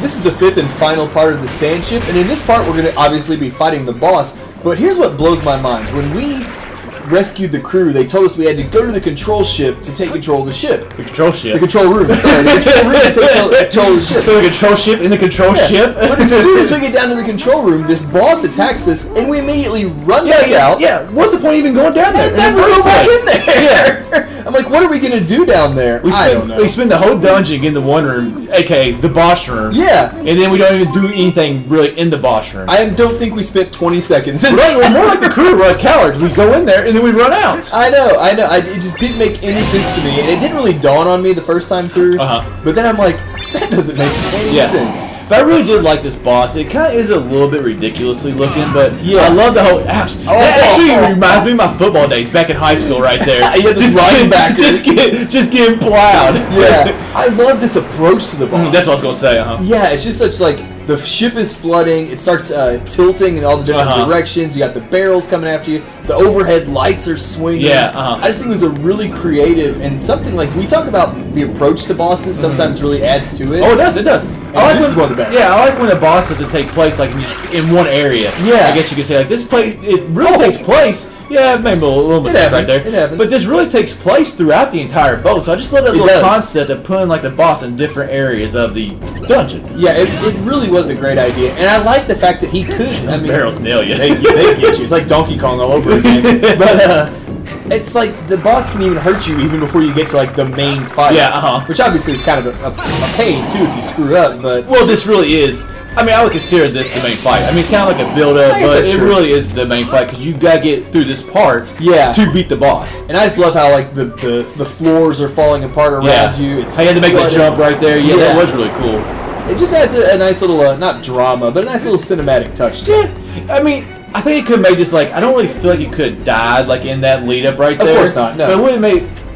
this is the 5th and final part of the Sandship, and in this part we're going to obviously be fighting the boss, but here's what blows my mind. When we rescued the crew, they told us we had to go to the control ship to take control of the ship. The control ship? The control room, sorry. The control room to take control of the ship. So the control ship in the control ship? But as soon as we get down to the control room, this boss attacks us, and we immediately run back out. Yeah, what's the point of even going down there? And never go back in there! I'm like, what are we going to do down there? I don't know. We spend the whole dungeon in the one room, a.k.a. the boss room. Yeah. And then we don't even do anything really in the boss room. I don't think we spent 20 seconds in Right, we're more like the crew. We're like cowards. We go in there, and then we run out. I know. It just didn't make any sense to me, and it didn't really dawn on me the first time through. But then I'm like, that doesn't make any sense. But I really did like this boss. It kind of is a little bit ridiculously looking, but I love the whole. Actually, reminds me of my football days back in high school, right there. Just linebacker, just getting plowed. Yeah, I love this approach to the boss. That's what I was gonna say. Yeah, it's just such like. The ship is flooding. It starts tilting in all the different directions. You got the barrels coming after you. The overhead lights are swinging. Yeah. I just think it was a really creative and something like we talk about the approach to bosses sometimes really adds to it. Oh, it does. It does. This is one of the best. Yeah, I like when a boss doesn't take place like just in one area. Yeah. I guess you could say like this place. It really takes place. Yeah, maybe a little mistake right there. It happens. But this really takes place throughout the entire boat. So I just love that little concept of putting like the boss in different areas of the dungeon. Yeah, it really was a great idea, and I like the fact that he could. Those barrels nail you. They get you. It's like Donkey Kong all over again. But it's like the boss can even hurt you even before you get to like the main fight. Yeah, Which obviously is kind of a pain too if you screw up. But this really is. I mean, I would consider this the main fight. I mean, it's kind of like a build-up, but it really is the main fight because you gotta get through this part to beat the boss. And I just love how like the floors are falling apart around you. I had to make the jump right there. Yeah, that was really cool. It just adds a nice little not drama, but a nice little cinematic touch to it. I mean, I think it could have made just like I don't really feel like it could have died like in that lead up right there. Of course not. No. But it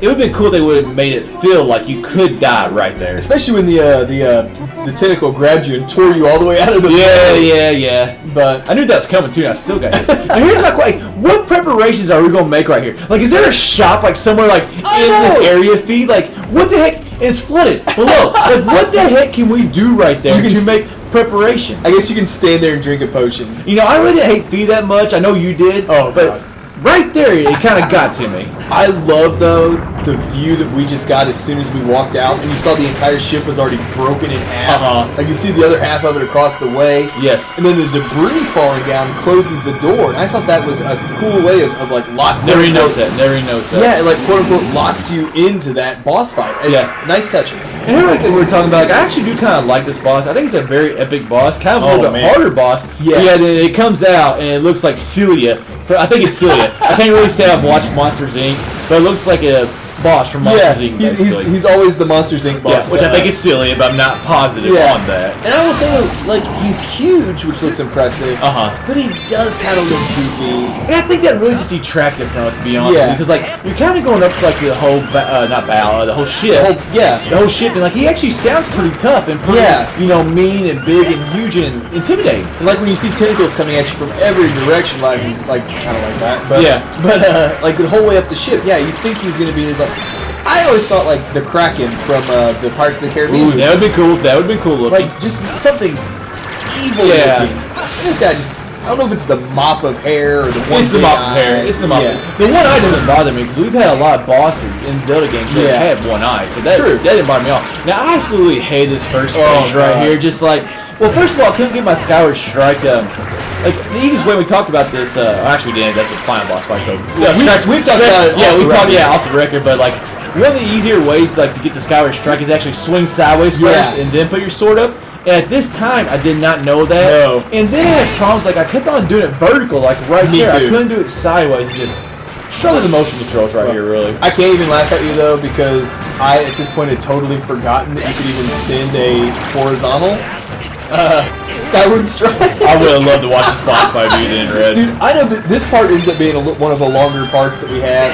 would have been cool if they would have made it feel like you could die right there. Especially when the tentacle grabbed you and tore you all the way out of the Yeah. But I knew that was coming too, and I still got it. Now here's my question: what preparations are we gonna make right here? Like, is there a shop like somewhere like in this area feed? Like, what the heck? It's flooded below. Like, what the heck can we do right there to make preparations? I guess you can stand there and drink a potion. You know, I really didn't hate feed that much. I know you did. Oh, but. God. Right there, it kind of got to me. I love, though, the view that we just got as soon as we walked out, and you saw the entire ship was already broken in half. Like, you see the other half of it across the way. Yes. And then the debris falling down closes the door, and I thought that was a cool way of like, locking... Never even noticed that. Yeah, it, like, quote-unquote, locks you into that boss fight. It's nice touches. And here we were talking about, like, I actually do kind of like this boss. I think it's a very epic boss, kind of a little bit harder boss. Yeah, it comes out, and it looks like Celia. I think it's Celia. I can't really say I've watched Monsters, Inc., but it looks like a boss from Monsters, Inc. He's always the Monsters, Inc. boss. Yeah, which I think is Celia, but I'm not positive on that. And I will say, like, he's huge, which looks impressive, but he does kind of look goofy. And I think that really just detracted from it, to be honest with you, because, like, you're kind of going up, like, the whole, the whole ship. The whole ship, and, like, he actually sounds pretty tough and pretty, you know, mean and big and huge and intimidating. And, like, when you see tentacles coming at you from every direction, like kind of like that. But, like, the whole way up the ship, you think he's going to be, like, I always thought like the Kraken from the Pirates of the Caribbean. Ooh, that would be cool. That would be cool looking. Like just something evil looking. And this guy just, I don't know if it's the mop of hair or the one. It's the mop of hair. It's the mop. The one eye doesn't bother me because we've had a lot of bosses in Zelda games that have one eye, so that didn't bother me at all. Now I absolutely hate this first stage right here. Just like, well, first of all, I couldn't get my Skyward Strike. Like the easiest way we talked about this. Actually, we didn't. That's the final boss fight. So we've talked about it. Yeah, we talked off the record, but like. One of the easier ways like to get the Skyward Strike is actually swing sideways first and then put your sword up. And at this time, I did not know that. No. And then I had problems. Like I kept on doing it vertical, like right there. I couldn't do it sideways. And just struggle the motion controls right here, really. I can't even laugh at you though because I at this point had totally forgotten that you could even send a horizontal. Skyward Strike. I would have loved to watch this boss fight be in red. Dude, I know that this part ends up being one of the longer parts that we have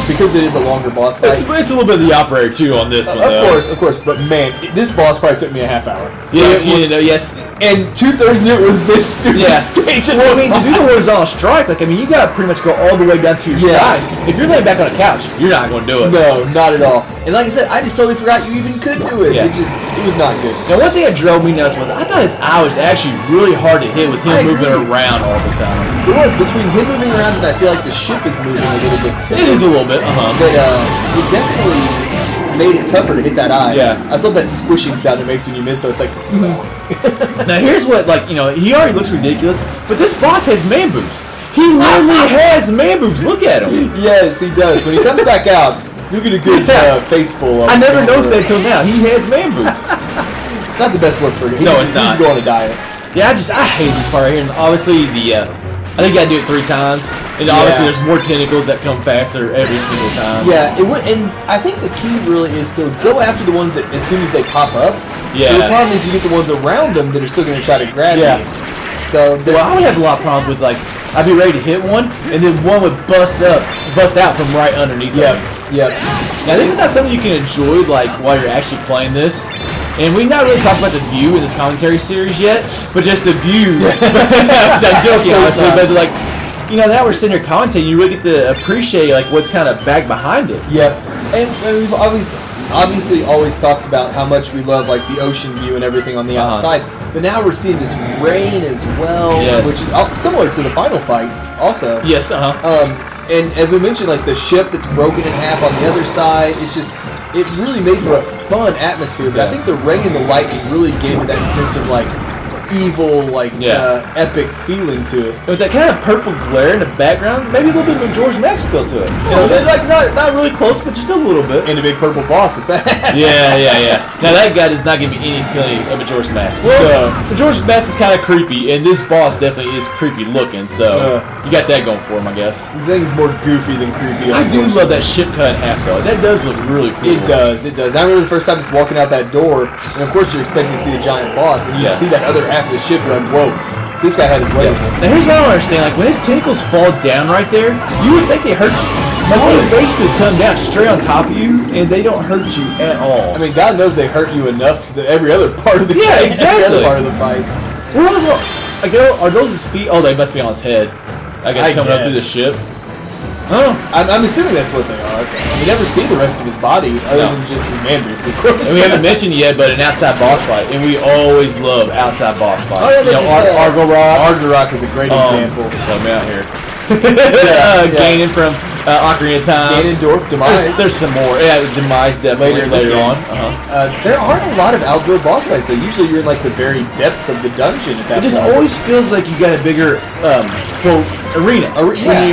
because it is a longer boss fight. It's a little bit of the operator too on this one. Of course. But man, this boss probably took me a half hour. Yeah, yes. And 2/3 of it was this stupid stage. Well, I mean, to do the horizontal strike, like, I mean, you got to pretty much go all the way down to your side. If you're laying back on a couch, you're not going to do it. No, not at all. And like I said, I just totally forgot you even could do it. Yeah. It was not good. Now, one thing that drove me nuts was I thought his eye was actually really hard to hit with him moving around all the time. It was between him moving around and I feel like the ship is moving a little bit too. It is a little bit, But it definitely made it tougher to hit that eye. Yeah. I love that squishing sound it makes when you miss, so it's like... Now, here's what, like, you know, he already looks ridiculous, but this boss has man boobs. He literally has man boobs. Look at him. Yes, he does. When he comes back out, you get a good face full of I never noticed that until now. He has man boobs. It's not the best look for him. No, it's not. He's going on a diet. Yeah, I hate this part right here. And obviously, I think you gotta do it 3 times. And obviously, there's more tentacles that come faster every single time. Yeah, and I think the key really is to go after the ones that as soon as they pop up. Yeah. So the problem is you get the ones around them that are still going to try to grab you. So I would have a lot of problems with, like, I'd be ready to hit one, and then one would bust out from right underneath. Yep. Now, this is not something you can enjoy, like, while you're actually playing this. And we've not really talked about the view in this commentary series yet, but just the view. I'm joking, honestly, but like, you know, now we're sitting here commentating, you really get to appreciate like what's kind of back behind it. Yep. And we've obviously always talked about how much we love like the ocean view and everything on the outside, but now we're seeing this rain as well, which is similar to the final fight also. Yes, and as we mentioned, like the ship that's broken in half on the other side, it's just, it really made for a fun atmosphere, but I think the rain and the lightning really gave it that sense of like evil, like epic feeling to it. With that kind of purple glare in the background, maybe a little bit of a George Mask feel to it. You know, like not really close, but just a little bit. And a big purple boss at that. Yeah. Now that guy does not give me any feeling of a George Mask. Well, the George Mask is kind of creepy, and this boss definitely is creepy looking. So you got that going for him, I guess. He's saying he's more goofy than creepy. I do love that ship cut in half though. That does look really cool. It does. I remember the first time just walking out that door, and of course you're expecting to see a giant boss, and you see that other half of the ship, you're like, whoa, this guy had his way with him. Now here's what I don't understand. Like when his tentacles fall down right there, you would think they hurt you. But they basically come down straight on top of you, and they don't hurt you at all. I mean, God knows they hurt you enough that every other part of the exactly. every other part of the fight. Are those his feet? Oh, they must be on his head. I guess coming up through the ship. Oh, I'm assuming that's what they are. We never see the rest of his body other than just his man boobs, of course. And we haven't mentioned yet, but an outside boss fight, and we always love outside boss fights. Oh yeah, Argorok was a great example. Help me out here. Gaining from Ocarina of Time. Ganondorf, Demise. There's some more. Yeah, Demise definitely later on. There aren't a lot of outdoor boss fights, so usually you're in like the very depths of the dungeon at that point. It just always feels like you got a bigger arena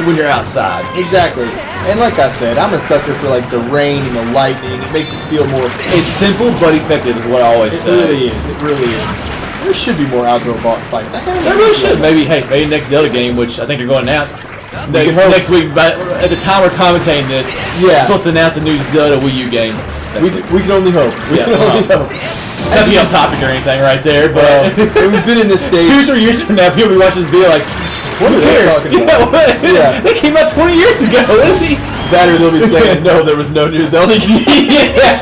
when you're outside. Exactly. And like I said, I'm a sucker for like the rain and the lightning. It makes it feel more... It's simple but effective is what I always say. It really is. There should be more outdoor boss fights. There really should. Maybe next Zelda game, which I think they're going to announce next week. But at the time we're commentating this, we're supposed to announce a new Zelda Wii U game. We can only hope. We can only hope. Not to be on topic or anything right there, but we've been in this stage. 2-3 years from now, people will be watching this video like, what are they talking about? They came out 20 years ago. That or they'll be saying, no, there was no new Zelda game.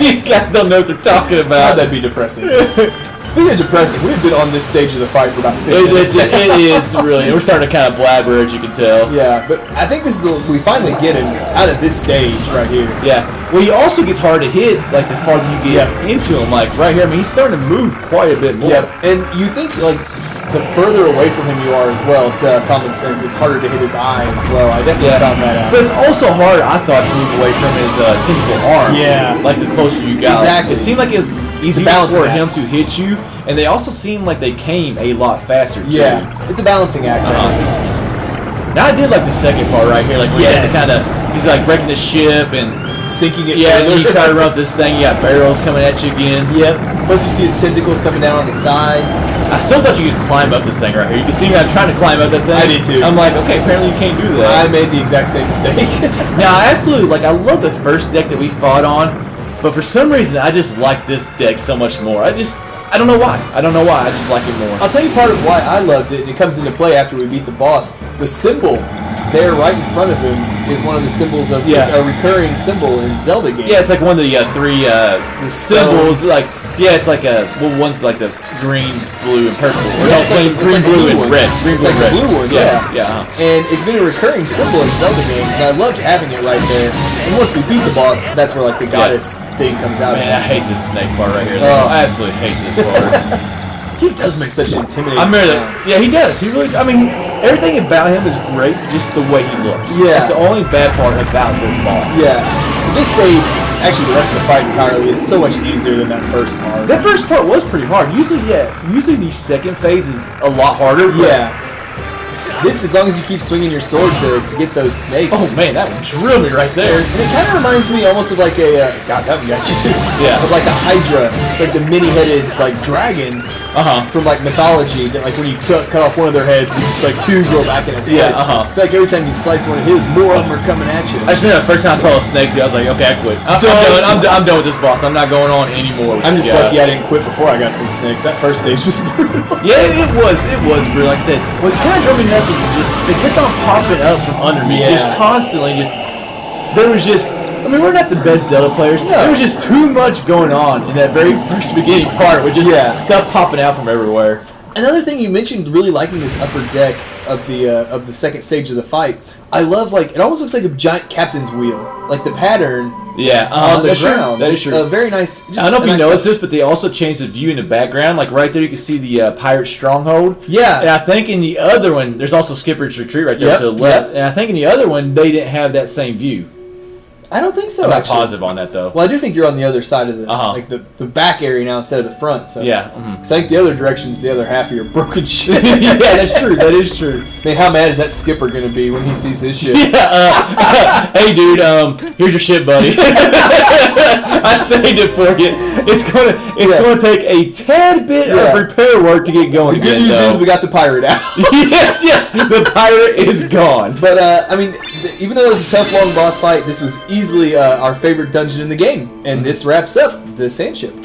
These guys don't know what they're talking about. God, that'd be depressing. Speaking of depressing, we've been on this stage of the fight for about 6 minutes. It is really. We're starting to kind of blabber, as you can tell. Yeah, but I think this is we finally get him out of this stage right here. Yeah. Well, he also gets hard to hit like the farther you get into him. Like right here, I mean, he's starting to move quite a bit more. Yep. And you think like the further away from him you are as well, to common sense, it's harder to hit his eye as well. I definitely found that out. But it's also hard, I thought, to move away from his tentacle arms. Yeah. Like the closer you got. Exactly. It seemed like it's easier for him to hit you, and they also seem like they came a lot faster, too. Yeah. It's a balancing act. Now, I did like the second part right here. Like, where he's like breaking the ship and sinking it. Yeah, and then you try to run up this thing, you got barrels coming at you again. Yep. Plus you see his tentacles coming down on the sides. I still thought you could climb up this thing right here. You can see me trying to climb up that thing. I did too. I'm like, okay, apparently you can't do that. I made the exact same mistake. Now, absolutely, I love the first deck that we fought on, but for some reason, I just like this deck so much more. I don't know why. I just like it more. I'll tell you part of why I loved it, and it comes into play after we beat the boss. The symbol there right in front of him is one of the symbols of it's a recurring symbol in Zelda games. Yeah, it's like one of the three the symbols. Like it's like one's like the green, blue, and purple. It's like blue, and red. It's like the blue one. Yeah. And it's been a recurring symbol in Zelda games, and I loved having it right there. And once we beat the boss, that's where like the goddess thing comes out. Man, I hate this snake part right here. I absolutely hate this part. He does make such an intimidating sound. Yeah, he does. He really. I mean, everything about him is great. Just the way he looks. Yeah. That's the only bad part about this boss. Yeah. This stage, actually, the rest of the fight entirely is so much easier than that first part. That first part was pretty hard. Usually the second phase is a lot harder. Yeah. This, as long as you keep swinging your sword to get those snakes. Oh man, that would drill me right there. And it kind of reminds me almost of like a God, that one got you too. Yeah. Of like a Hydra. It's like the many-headed like dragon. From like mythology that like when you cut off one of their heads, like two grow back in its place. I feel like every time you slice one of his, more of them are coming at you. I just remember the first time I saw the snakes, I was like, okay, I quit. I'm done with this boss. I'm not going on anymore. I'm just lucky I didn't quit before I got to the snakes. That first stage was brutal. Yeah, it was brutal. Like I said, what kind of drove me nuts was just they kept on popping up from under me, just constantly. There was just. I mean, we're not the best Zelda players. No. There was just too much going on in that very first beginning part with just stuff popping out from everywhere. Another thing you mentioned, really liking this upper deck of the second stage of the fight. I love it almost looks like a giant captain's wheel, like the pattern. On the ground. That is true. Very nice. I don't know if you noticed this, but they also changed the view in the background. Like right there, you can see the pirate stronghold. Yeah. And I think in the other one, there's also Skipper's Retreat right there to the left. And I think in the other one, they didn't have that same view. I don't think so. I'm not positive on that though. Well, I do think you're on the other side of the like the back area now instead of the front. So because I think the other direction's the other half of your broken ship. Yeah, that's true. That is true. Man, how mad is that skipper gonna be when he sees this ship? Hey, dude. Here's your ship, buddy. I saved it for you. It's gonna take a tad bit of repair work to get going. The good news is we got the pirate out. yes. The pirate is gone. But I mean, even though it was a tough, long boss fight, this was easily our favorite dungeon in the game, and this wraps up the Sandship.